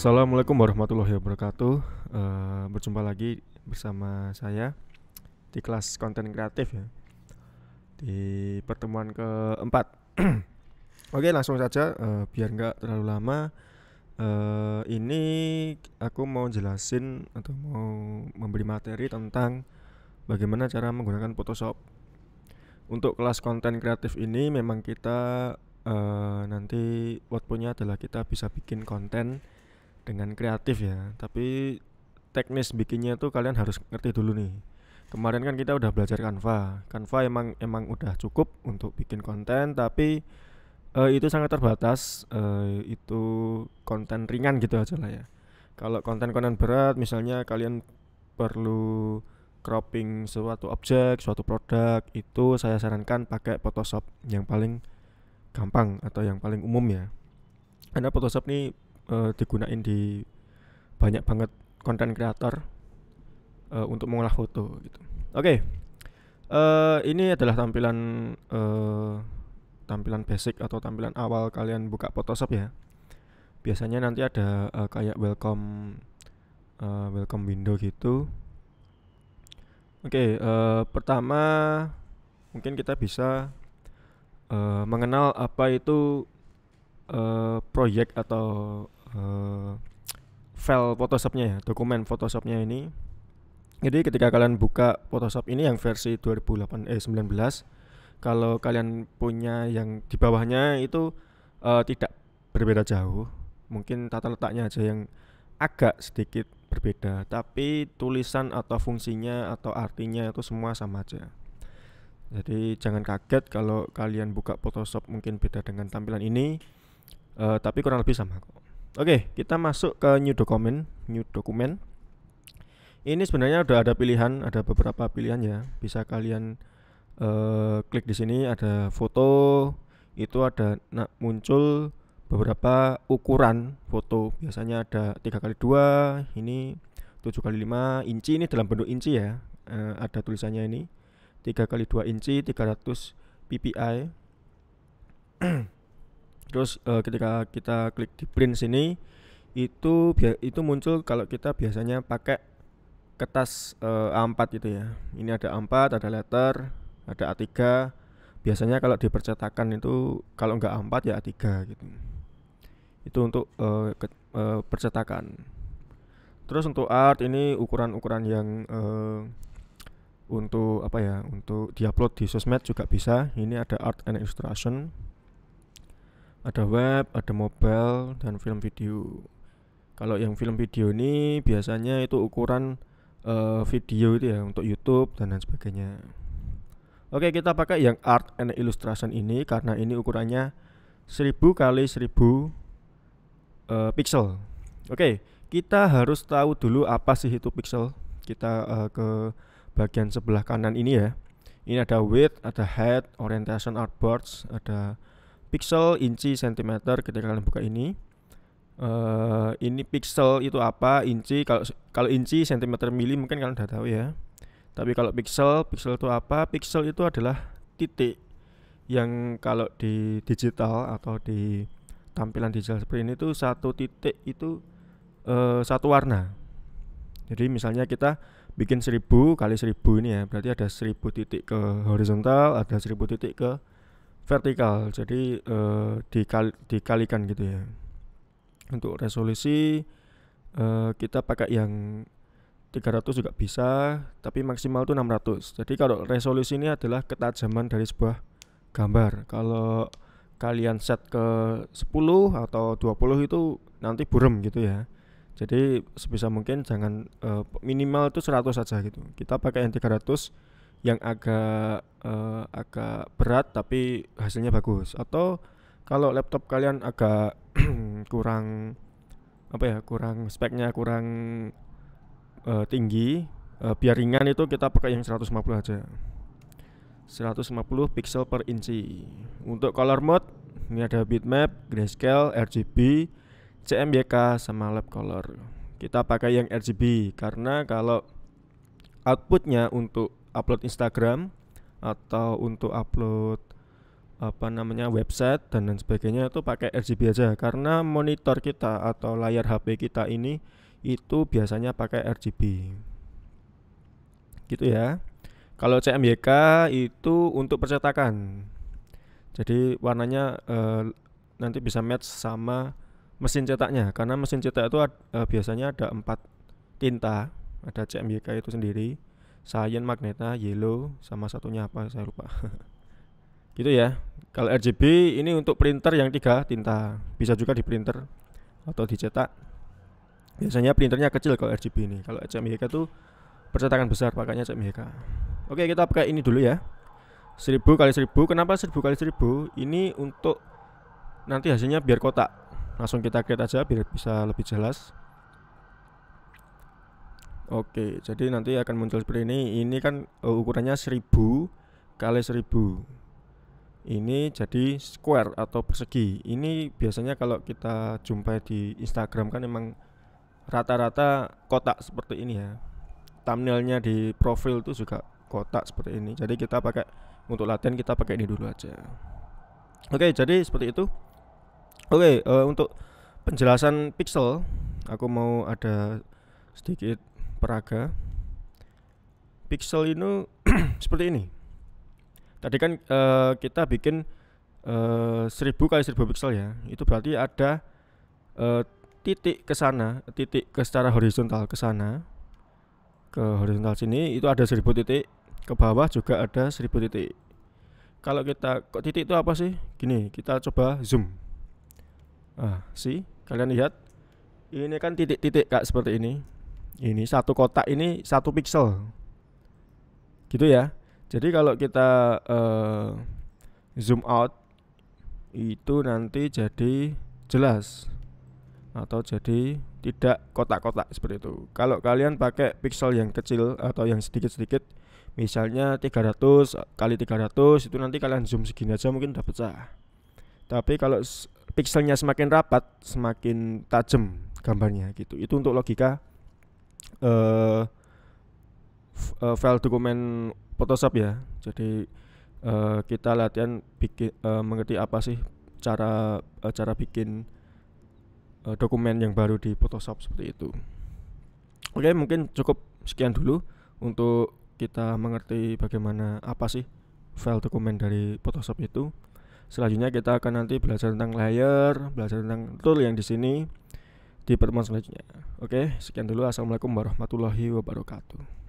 Assalamualaikum warahmatullahi wabarakatuh. Berjumpa lagi bersama saya di kelas konten kreatif ya, di pertemuan keempat. Oke, langsung saja, biar nggak terlalu lama. Ini aku mau jelasin atau mau memberi materi tentang bagaimana cara menggunakan Photoshop. Untuk kelas konten kreatif ini memang kita nanti outputnya adalah kita bisa bikin konten dengan kreatif ya, tapi teknis bikinnya tuh kalian harus ngerti dulu nih. Kemarin kan kita udah belajar Canva emang udah cukup untuk bikin konten, tapi itu sangat terbatas. Itu konten ringan gitu aja lah ya. Kalau konten-konten berat, misalnya kalian perlu cropping suatu objek, suatu produk, itu saya sarankan pakai Photoshop yang paling gampang atau yang paling umum ya. Karena Photoshop nih digunain di banyak banget konten kreator untuk mengolah foto gitu. Oke, ini adalah tampilan basic atau tampilan awal kalian buka Photoshop ya. Biasanya nanti ada kayak welcome window gitu. Oke, pertama mungkin kita bisa mengenal apa itu proyek atau file Photoshopnya ya, dokumen Photoshopnya ini. Jadi ketika kalian buka Photoshop ini yang versi 19, kalau kalian punya yang di bawahnya itu tidak berbeda jauh, mungkin tata letaknya aja yang agak sedikit berbeda, tapi tulisan atau fungsinya atau artinya itu semua sama aja. Jadi jangan kaget kalau kalian buka Photoshop mungkin beda dengan tampilan ini, tapi kurang lebih sama kok. Oke, kita masuk ke new document. Ini sebenarnya udah ada pilihan, ada beberapa pilihan ya. Bisa kalian klik di sini, ada foto, itu ada muncul beberapa ukuran foto. Biasanya ada 3x2, ini 7x5 inci, ini dalam bentuk inci ya. Ada tulisannya ini 3x2 inci 300 ppi. Terus ketika kita klik di print sini, itu muncul kalau kita biasanya pakai kertas A4 gitu ya. Ini ada A4, ada letter, ada A3. Biasanya kalau di percetakan itu kalau nggak A4 ya A3 gitu. Itu untuk percetakan. Terus untuk art ini ukuran-ukuran yang untuk apa ya? Untuk diupload di sosmed juga bisa. Ini ada art and illustration. Ada web, ada mobile, dan film video. Kalau yang film video ini biasanya itu ukuran video itu ya, untuk YouTube dan lain sebagainya. Oke, kita pakai yang art and illustration ini karena ini ukurannya 1000x1000 pixel. Oke, kita harus tahu dulu apa sih itu pixel. Kita ke bagian sebelah kanan ini ya. Ini ada width, ada height, orientation, artboards, ada pixel, inci, sentimeter. Ketika kalian buka ini, ini pixel itu apa, inci, kalau inci, sentimeter, mili mungkin kalian udah tahu ya. Tapi kalau pixel itu apa? Pixel itu adalah titik yang kalau di digital atau di tampilan digital seperti ini tuh satu titik itu satu warna. Jadi misalnya kita bikin 1000x1000 ini ya, berarti ada 1000 titik ke horizontal, ada 1000 titik ke vertikal. Jadi dikalikan gitu ya. Untuk resolusi kita pakai yang 300 juga bisa, tapi maksimal itu 600. Jadi kalau resolusi ini adalah ketajaman dari sebuah gambar. Kalau kalian set ke 10 atau 20 itu nanti buram gitu ya. Jadi sebisa mungkin jangan minimal itu 100 saja gitu. Kita pakai yang 300 yang agak berat tapi hasilnya bagus. Atau kalau laptop kalian agak kurang speknya kurang tinggi, biar ringan itu kita pakai yang 150 aja. 150 pixel per inci. Untuk color mode ini ada bitmap, grayscale, RGB, CMYK sama lap color. Kita pakai yang RGB karena kalau outputnya untuk upload Instagram atau untuk upload apa namanya website dan lain sebagainya itu pakai RGB aja, karena monitor kita atau layar HP kita ini itu biasanya pakai RGB gitu ya. Kalau CMYK itu untuk percetakan, jadi warnanya nanti bisa match sama mesin cetaknya, karena mesin cetak itu biasanya ada 4 tinta, ada CMYK itu sendiri, cyan, magneta, yellow, sama satunya apa saya lupa. Gitu ya. Kalau RGB ini untuk printer yang 3 tinta, bisa juga di printer atau dicetak. Biasanya printernya kecil kalau RGB ini. Kalau CMYK itu percetakan besar, pakainya CMYK. Oke, kita pakai ini dulu ya. 1000 kali 1000. Kenapa 1000 kali 1000? Ini untuk nanti hasilnya biar kotak. Langsung kita create aja biar bisa lebih jelas. Oke, jadi nanti akan muncul seperti ini. Ini kan ukurannya 1000 kali 1000. Ini jadi square atau persegi. Ini biasanya kalau kita jumpai di Instagram kan emang rata-rata kotak seperti ini ya. Thumbnailnya di profil itu juga kotak seperti ini. Jadi kita pakai untuk latihan, kita pakai ini dulu aja. Oke, jadi seperti itu. Oke, untuk penjelasan pixel aku mau ada sedikit peraga. Pixel ini seperti ini. Tadi kan kita bikin 1000 kali 1000 pixel ya. Itu berarti ada titik ke sana, titik ke secara horizontal ke sana, ke horizontal sini itu ada 1000 titik, ke bawah juga ada 1000 titik. Kalau kita kok titik itu apa sih? Gini, kita coba zoom. Kalian lihat ini kan titik-titik Kak seperti ini. Ini satu kotak, ini 1 pixel. Gitu ya. Jadi kalau kita zoom out itu nanti jadi jelas atau jadi tidak kotak-kotak seperti itu. Kalau kalian pakai pixel yang kecil atau yang sedikit-sedikit, misalnya 300 kali 300, itu nanti kalian zoom segini aja mungkin udah pecah. Tapi kalau pixelnya semakin rapat, semakin tajam gambarnya gitu. Itu untuk logika file dokumen Photoshop ya. Jadi kita latihan bikin mengerti apa sih cara bikin dokumen yang baru di Photoshop seperti itu. Oke, mungkin cukup sekian dulu untuk kita mengerti bagaimana apa sih file dokumen dari Photoshop itu. Selanjutnya kita akan nanti belajar tentang layer, belajar tentang tool yang di sini di pertemuan selanjutnya. Oke, sekian dulu. Assalamualaikum warahmatullahi wabarakatuh.